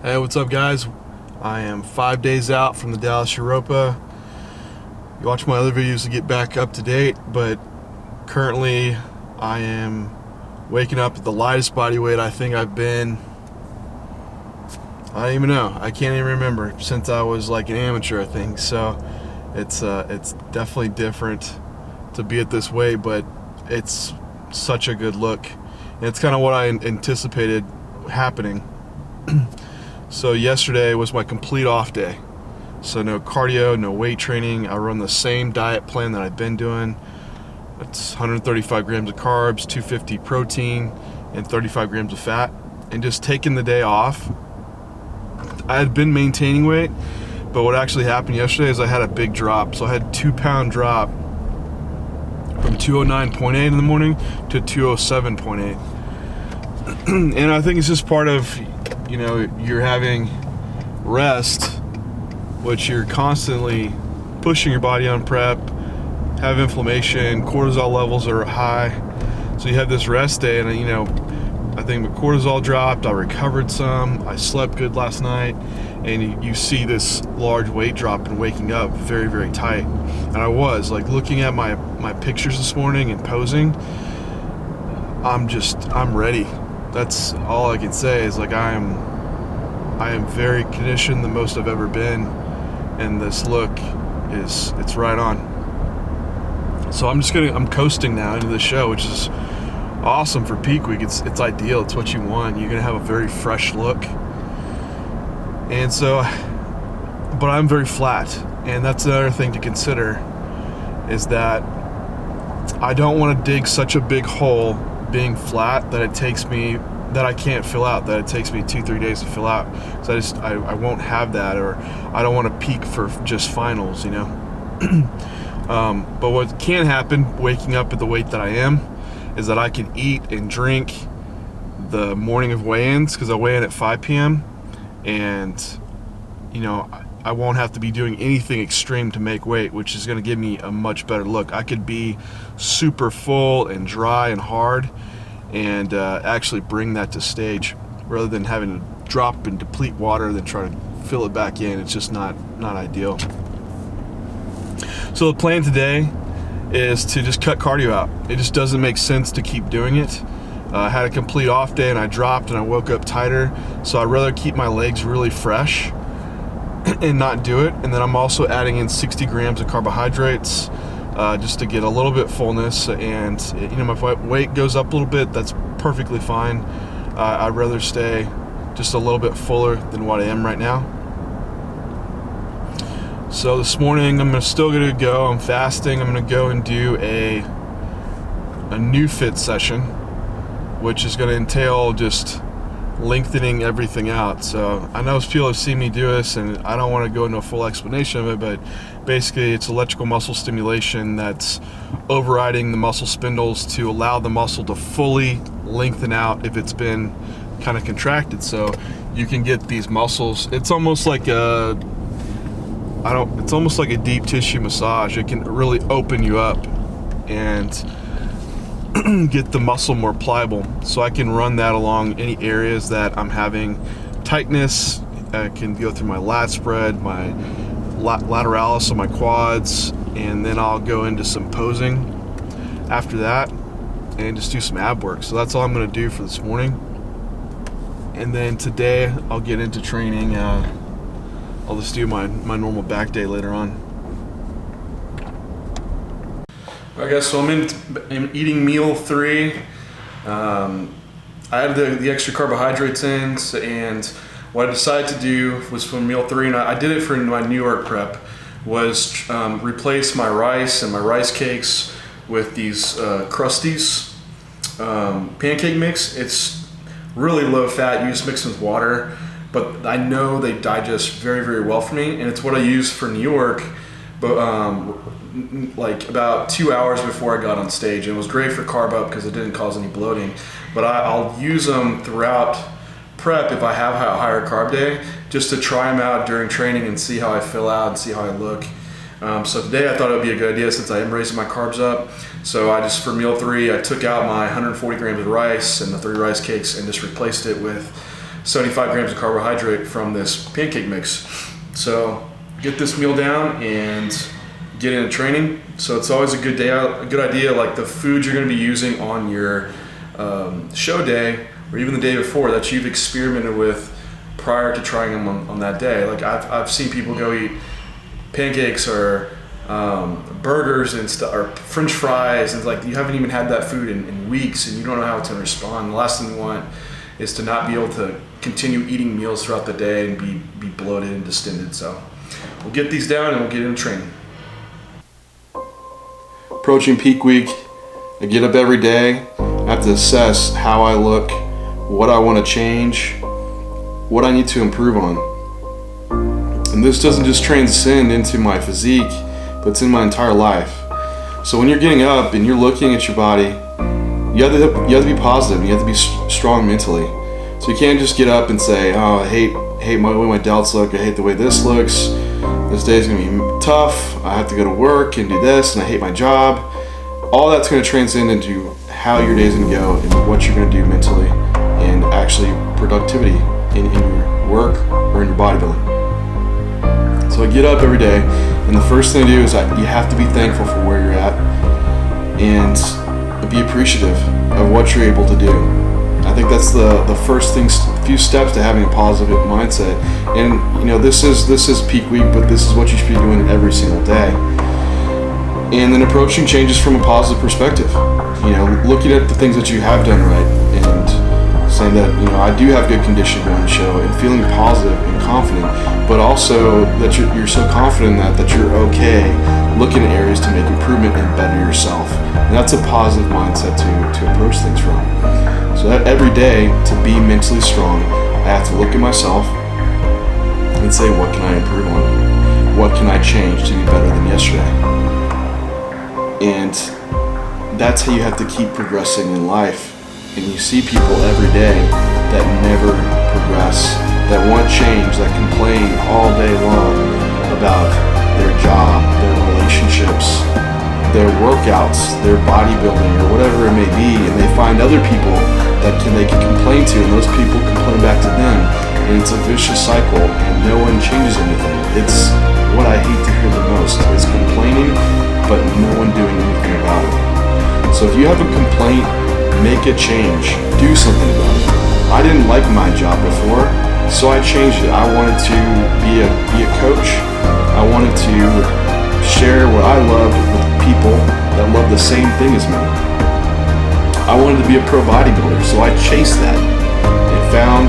Hey, what's up, guys? I am 5 days out from the Dallas Europa. You watch my other videos to get back up to date, but currently I am waking up at the lightest body weight I think I've been. I don't even know. I can't even remember since I was like an amateur, I think. So it's definitely different to be at this weight, but it's such a good look. And it's kind of what I anticipated happening. So yesterday was my complete off day. So no cardio, no weight training. I run the same diet plan that I've been doing. It's 135 grams of carbs, 250 protein, and 35 grams of fat. And just taking the day off. I had been maintaining weight, but what actually happened yesterday is I had a big drop. So I had a 2-pound drop from 209.8 in the morning to 207.8. And I think it's just part of, you're having rest, which you're constantly pushing your body on prep, have inflammation, cortisol levels are high. So you have this rest day, and I think my cortisol dropped, I recovered some, I slept good last night, and you see this large weight drop and waking up very, very tight. And I was like looking at my pictures this morning and posing, I'm ready. That's all I can say is like I am very conditioned, the most I've ever been, and this look it's right on. So I'm coasting now into the show, which is awesome for peak week. It's ideal. It's what you want. You're gonna have a very fresh look. And so, but I'm very flat, and that's another thing to consider is that I don't want to dig such a big hole being flat that I can't fill out, that it takes me 2-3 days to fill out. So I won't have that, or I don't want to peak for just finals, but what can happen waking up at the weight that I am is that I can eat and drink the morning of weigh-ins, because I weigh in at 5 p.m. and I won't have to be doing anything extreme to make weight, which is going to give me a much better look. I could be super full and dry and hard and actually bring that to stage rather than having to drop and deplete water then try to fill it back in. It's just not ideal. So the plan today is to just cut cardio out. It just doesn't make sense to keep doing it. I had a complete off day and I dropped and I woke up tighter, so I'd rather keep my legs really fresh and not do it. And then I'm also adding in 60 grams of carbohydrates just to get a little bit fullness, and my weight goes up a little bit, that's perfectly fine. I'd rather stay just a little bit fuller than what I am right now. So this morning I'm still gonna go, I'm fasting, I'm gonna go and do a Neufit session, which is gonna entail just lengthening everything out. So I know people have seen me do this, and I don't want to go into a full explanation of it, but basically it's electrical muscle stimulation that's overriding the muscle spindles to allow the muscle to fully lengthen out if it's been kind of contracted. So you can get these muscles, it's almost like a deep tissue massage. It can really open you up and get the muscle more pliable, so I can run that along any areas that I'm having tightness. I can go through my lat spread, my lateralis on my quads, and then I'll go into some posing after that and just do some ab work. So that's all I'm going to do for this morning, and then today I'll get into training. I'll just do my normal back day later on. Alright guys, so I'm eating meal 3. I had the extra carbohydrates in, and what I decided to do was for meal 3, and I did it for my New York prep, was replace my rice and my rice cakes with these Krusties pancake mix. It's really low fat, you just mix them with water, but I know they digest very, very well for me, and it's what I use for New York, but like about 2 hours before I got on stage. And it was great for carb up because it didn't cause any bloating, but I'll use them throughout prep if I have a higher carb day, just to try them out during training and see how I fill out and see how I look. So today I thought it would be a good idea, since I am raising my carbs up. So I just, for meal 3, I took out my 140 grams of rice and the 3 rice cakes and just replaced it with 75 grams of carbohydrate from this pancake mix. So get this meal down and get into training. So it's always a good idea, like the food you're going to be using on your show day or even the day before that you've experimented with prior to trying them on that day. Like I've seen people go eat pancakes or burgers and stuff, or French fries, and it's like you haven't even had that food in weeks and you don't know how it's going to respond. The last thing you want is to not be able to continue eating meals throughout the day and be bloated and distended. So we'll get these down and we'll get into training. Approaching peak week, I get up every day. I have to assess how I look, what I want to change, what I need to improve on. And this doesn't just transcend into my physique, but it's in my entire life. So when you're getting up and you're looking at your body, you have to be positive and you have to be strong mentally. So you can't just get up and say, oh, I hate the way my delts look, I hate the way this looks, this day's gonna be tough, I have to go to work and do this, and I hate my job. All that's gonna transcend into how your day's gonna go and what you're gonna do mentally and actually productivity in your work or in your bodybuilding. So I get up every day, and the first thing I do is you have to be thankful for where you're at and be appreciative of what you're able to do. I think that's the first few steps to having a positive mindset. And this is peak week, but this is what you should be doing every single day. And then approaching changes from a positive perspective. Looking at the things that you have done right and saying that I do have good condition going to show, and feeling positive and confident, but also that you're so confident that you're okay looking at areas to make improvement and better yourself. And that's a positive mindset to approach things from. So that every day, to be mentally strong, I have to look at myself and say, what can I improve on? What can I change to be better than yesterday? And that's how you have to keep progressing in life. And you see people every day that never progress, that want change, that complain all day long about their job, their relationships, their workouts, their bodybuilding, or whatever it may be, and they find other people that they can complain to, and those people complain back to them, and it's a vicious cycle, and no one changes anything. It's what I hate to hear the most, is complaining, but no one doing anything about it. So if you have a complaint, make a change, do something about it. I didn't like my job before, so I changed it. I wanted to be a coach. I wanted to share what I loved with people that love the same thing as me. I wanted to be a pro bodybuilder, so I chased that and found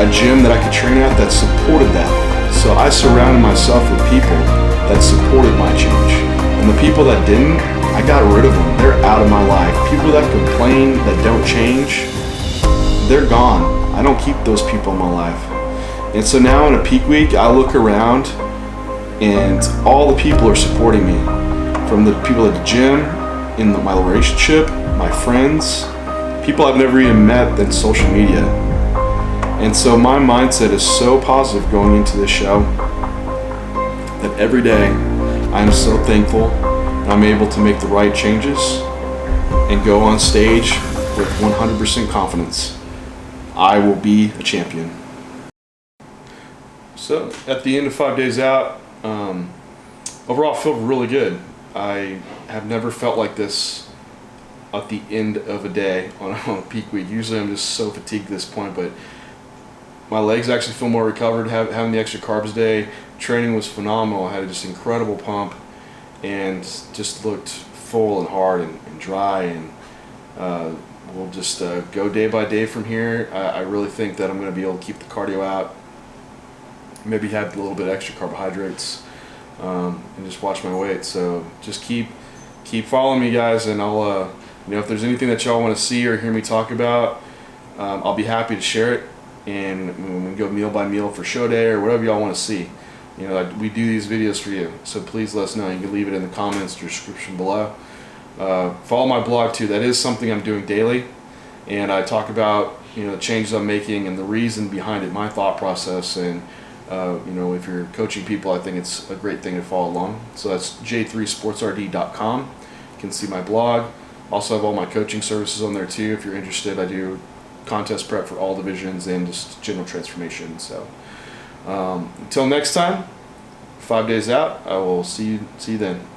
a gym that I could train at that supported that. So I surrounded myself with people that supported my change. And the people that didn't, I got rid of them. They're out of my life. People that complain, that don't change, they're gone. I don't keep those people in my life. And so now in a peak week, I look around and all the people are supporting me. From the people at the gym, in my relationship, my friends, people I've never even met than social media. And so my mindset is so positive going into this show that every day I'm so thankful I'm able to make the right changes and go on stage with 100% confidence. I will be a champion. So at the end of 5 days out, overall I feel really good. I have never felt like this at the end of a day on a peak week. Usually I'm just so fatigued at this point, but my legs actually feel more recovered having the extra carbs day. Training was phenomenal. I had just incredible pump and just looked full and hard and dry, and we'll just go day by day from here. I really think that I'm going to be able to keep the cardio out, maybe have a little bit extra carbohydrates, and just watch my weight. So just keep following me, guys, and I'll if there's anything that y'all want to see or hear me talk about, I'll be happy to share it, and we go meal by meal for show day or whatever y'all want to see. We do these videos for you, so please let us know. You can leave it in the comments or description below. Follow my blog too. That is something I'm doing daily, and I talk about the changes I'm making and the reason behind it, my thought process, and if you're coaching people, I think it's a great thing to follow along. So that's j3sportsrd.com. You can see my blog. Also have all my coaching services on there too if you're interested. I do contest prep for all divisions and just general transformation. So until next time, 5 days out, I will see you then.